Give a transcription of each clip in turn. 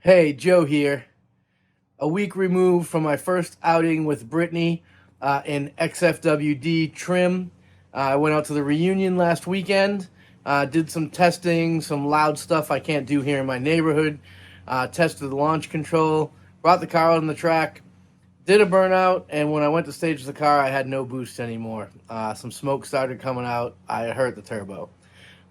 Hey, Joe here. A week removed from my first outing with Brittany in XFWD trim. I went out to the reunion last weekend, did some testing, some loud stuff I can't do here in my neighborhood, tested the launch control, brought the car out on the track, did a burnout, and when I went to stage the car, I had no boost anymore. Some smoke started coming out. I hurt the turbo.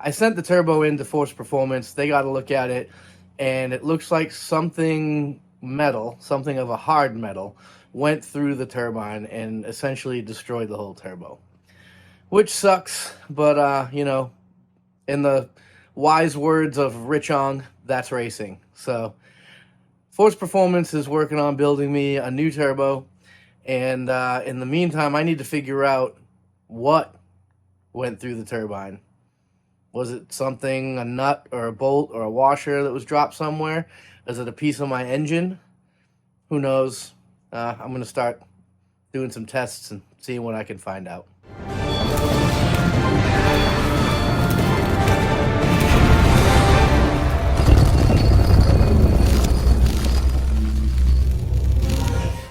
I sent the turbo into Force Performance. They got to look at it, and it looks like something metal, something of a hard metal, went through the turbine and essentially destroyed the whole turbo. Which sucks, but in the wise words of Richong, that's racing. So Force Performance is working on building me a new turbo, and in the meantime, I need to figure out what went through the turbine. Was it something, a nut or a bolt or a washer that was dropped somewhere? Is it a piece of my engine? Who knows? I'm going to start doing some tests and seeing what I can find out.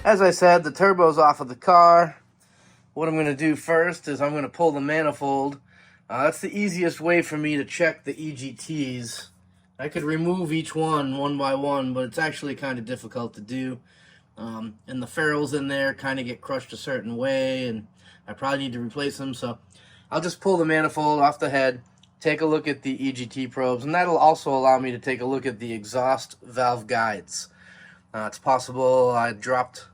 As I said, the turbo's off of the car. What I'm going to do first is I'm going to pull the manifold. That's the easiest way for me to check the EGTs. I could remove each one by one, but it's actually kind of difficult to do. And the ferrules in there kind of get crushed a certain way, and I probably need to replace them. So I'll just pull the manifold off the head, take a look at the EGT probes, and that'll also allow me to take a look at the exhaust valve guides. It's possible I dropped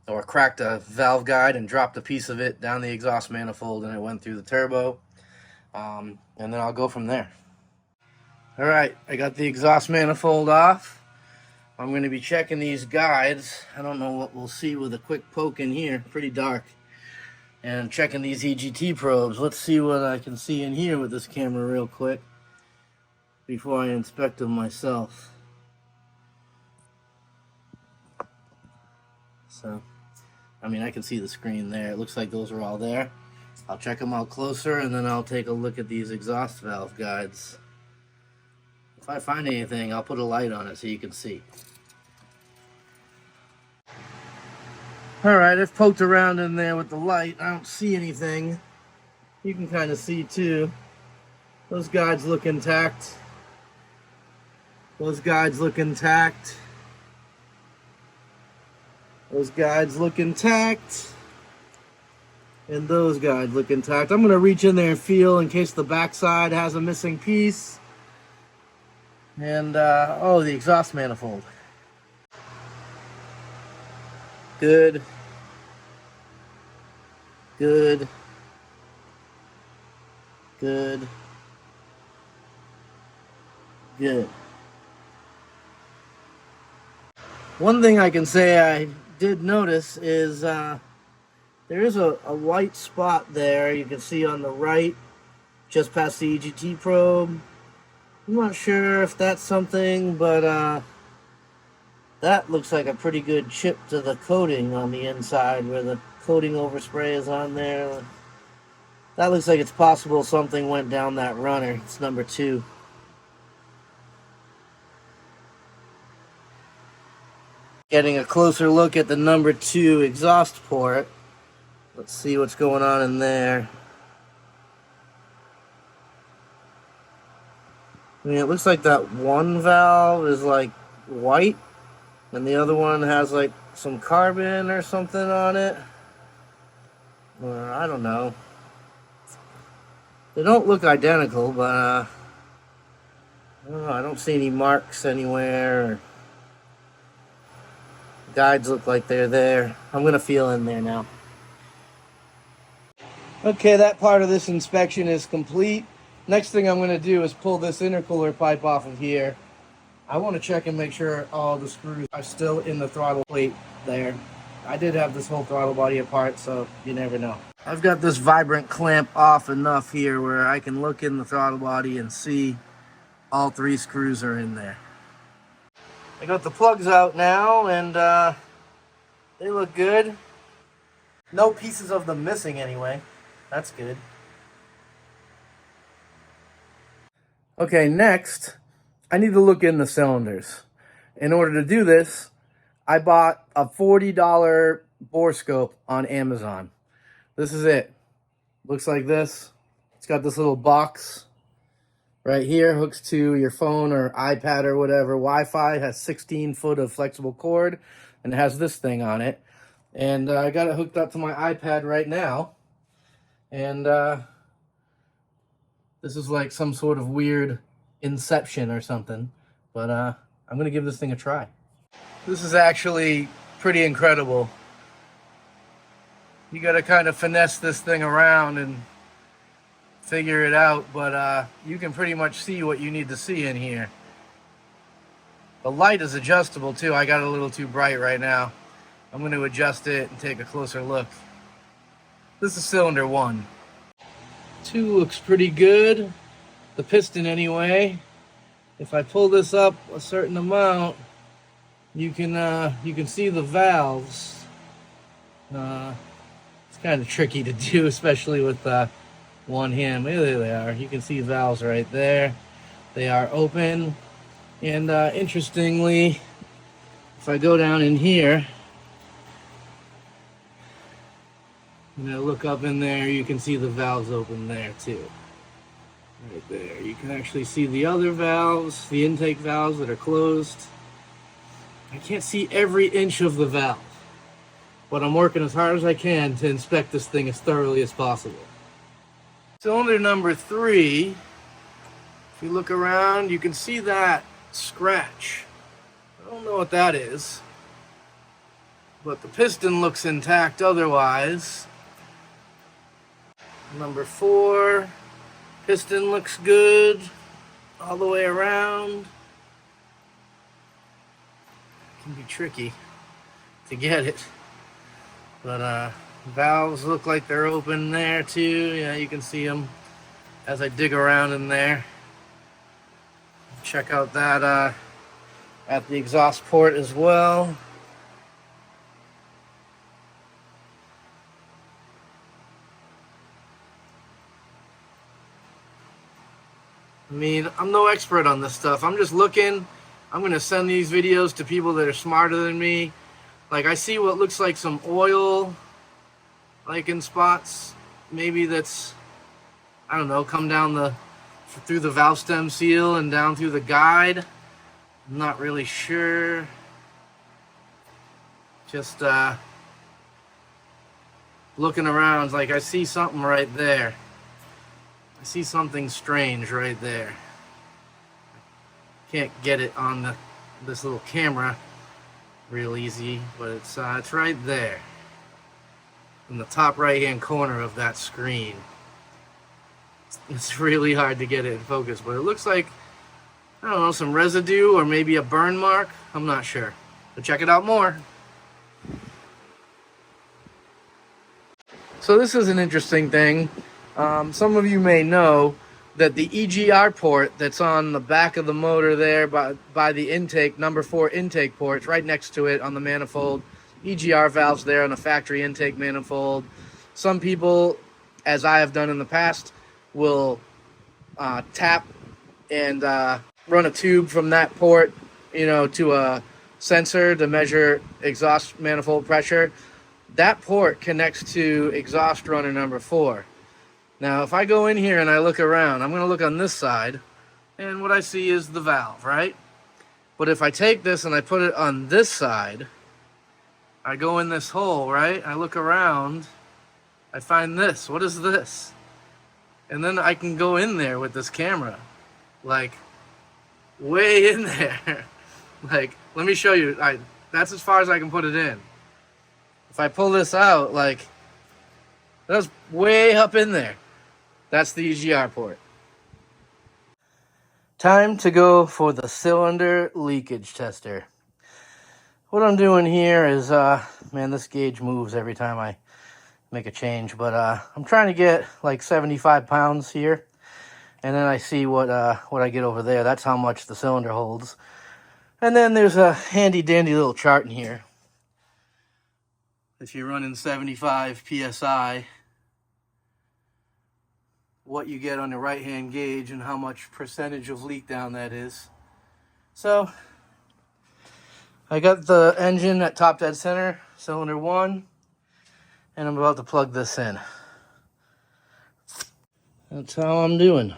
or cracked a valve guide and dropped a piece of it down the exhaust manifold and it went through the turbo. And then I'll go from there. All right, I got the exhaust manifold off. I'm going to be checking these guides. I don't know what we'll see with a quick poke in here. Pretty dark. And checking these EGT probes. Let's see what I can see in here with this camera real quick before I inspect them myself. So, I mean, I can see the screen there. It looks like those are all there. I'll check them out closer, and then I'll take a look at these exhaust valve guides. If I find anything, I'll put a light on it so you can see. Alright, I've poked around in there with the light. I don't see anything. You can kind of see, too. Those guides look intact. Those guides look intact. Those guides look intact. And those guides look intact. I'm going to reach in there and feel in case the backside has a missing piece. And, oh, the exhaust manifold. Good. Good. Good. Good. One thing I can say I did notice is there is a white spot there you can see on the right, just past the EGT probe. I'm not sure if that's something, but that looks like a pretty good chip to the coating on the inside where the coating overspray is on there. That looks like it's possible something went down that runner. It's number 2. Getting a closer look at the number 2 exhaust port. Let's see what's going on in there. I mean, it looks like that one valve is like white, and the other one has like some carbon or something on it. Or I don't know. They don't look identical, but I don't know. I don't see any marks anywhere. Guides look like they're there. I'm gonna feel in there now. Okay, that part of this inspection is complete. Next thing I'm going to do is pull this intercooler pipe off of here. I want to check and make sure all the screws are still in the throttle plate there. I did have this whole throttle body apart, so you never know. I've got this vibrant clamp off enough here where I can look in the throttle body and see all 3 screws are in there. I got the plugs out now, and they look good. No pieces of them missing anyway. That's good. Okay, next, I need to look in the cylinders. In order to do this, I bought a $40 borescope on Amazon. This is it. Looks like this. It's got this little box right here, hooks to your phone or iPad or whatever. Wi-Fi, has 16 foot of flexible cord, and it has this thing on it. And I got it hooked up to my iPad right now. And this is like some sort of weird inception or something. But I'm going to give this thing a try. This is actually pretty incredible. You got to kind of finesse this thing around and figure it out, but you can pretty much see what you need to see in here. The light is adjustable too. I got it a little too bright right now. I'm going to adjust it and take a closer look. This is cylinder 1. 2 looks pretty good. The piston anyway. If I pull this up a certain amount, you can see the valves. It's kind of tricky to do, especially with one hand. There they are. You can see valves right there. They are open. And interestingly, if I go down in here, look up in there, you can see the valves open there too. Right there. You can actually see the other valves, the intake valves that are closed. I can't see every inch of the valve, but I'm working as hard as I can to inspect this thing as thoroughly as possible. Cylinder number 3, if you look around, you can see that scratch. I don't know what that is, but the piston looks intact otherwise. Number 4, piston looks good all the way around. It can be tricky to get it, but valves look like they're open there too. Yeah, you can see them as I dig around in there. Check out that at the exhaust port as well. I mean, I'm no expert on this stuff. I'm just looking. I'm going to send these videos to people that are smarter than me. Like, I see what looks like some oil, like in spots. Maybe that's, I don't know, come down through the valve stem seal and down through the guide. I'm not really sure. Just looking around, like I see something right there. I see something strange right there. Can't get it on this little camera real easy, but it's right there in the top right hand corner of that screen. It's really hard to get it in focus, but it looks like, I don't know, some residue or maybe a burn mark. I'm not sure, but check it out more. So this is an interesting thing. Some of you may know that the EGR port that's on the back of the motor there by the intake, number 4 intake port, right next to it on the manifold. EGR valves there on the factory intake manifold. Some people, as I have done in the past, will tap and run a tube from that port, to a sensor to measure exhaust manifold pressure. That port connects to exhaust runner number 4. Now, if I go in here and I look around, I'm going to look on this side, and what I see is the valve, right? But if I take this and I put it on this side, I go in this hole, right? I look around, I find this. What is this? And then I can go in there with this camera, like, way in there. Like, let me show you. That's as far as I can put it in. If I pull this out, like, that's way up in there. That's the EGR port. Time to go for the cylinder leakage tester. What I'm doing here is, man, this gauge moves every time I make a change, but I'm trying to get like 75 pounds here, and then I see what I get over there. That's how much the cylinder holds. And then there's a handy dandy little chart in here. If you're running 75 psi, what you get on the right hand gauge and how much percentage of leak down that is. So I got the engine at top dead center, cylinder 1, and I'm about to plug this in. That's how I'm doing.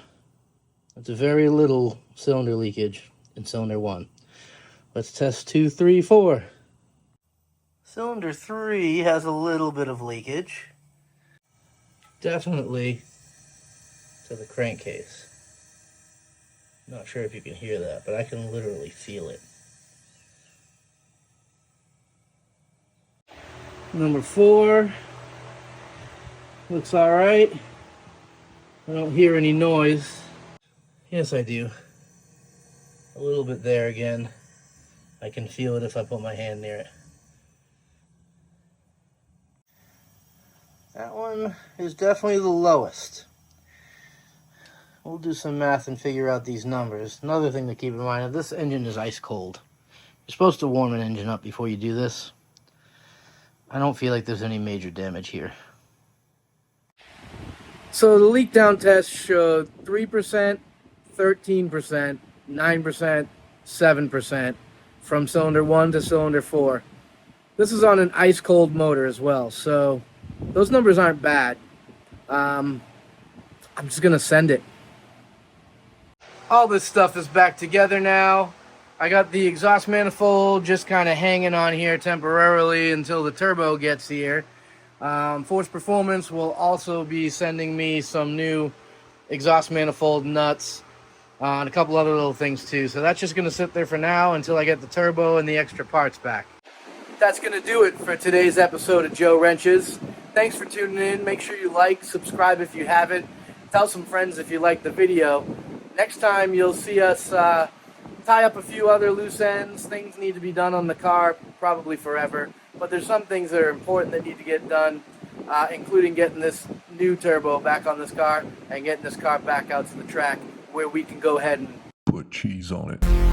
It's a very little cylinder leakage in cylinder 1. Let's test 2, 3, 4. Cylinder 3 has a little bit of leakage. Definitely to the crankcase. Not sure if you can hear that, but I can literally feel it. Number 4 looks all right. I don't hear any noise. Yes, I do. A little bit there again. I can feel it if I put my hand near it. That one is definitely the lowest. We'll do some math and figure out these numbers. Another thing to keep in mind, this engine is ice cold. You're supposed to warm an engine up before you do this. I don't feel like there's any major damage here. So the leak down test showed 3%, 13%, 9%, 7% from cylinder 1 to cylinder 4. This is on an ice cold motor as well, so those numbers aren't bad. I'm just gonna send it. All this stuff is back together now. I got the exhaust manifold just kind of hanging on here temporarily until the turbo gets here. Force Performance will also be sending me some new exhaust manifold nuts and a couple other little things too. So that's just going to sit there for now until I get the turbo and the extra parts back. That's going to do it for today's episode of Joe Wrenches. Thanks for tuning in. Make sure you like, subscribe if you haven't. Tell some friends if you like the video. Next time you'll see us tie up a few other loose ends. Things need to be done on the car, probably forever. But there's some things that are important that need to get done, including getting this new turbo back on this car and getting this car back out to the track where we can go ahead and put cheese on it.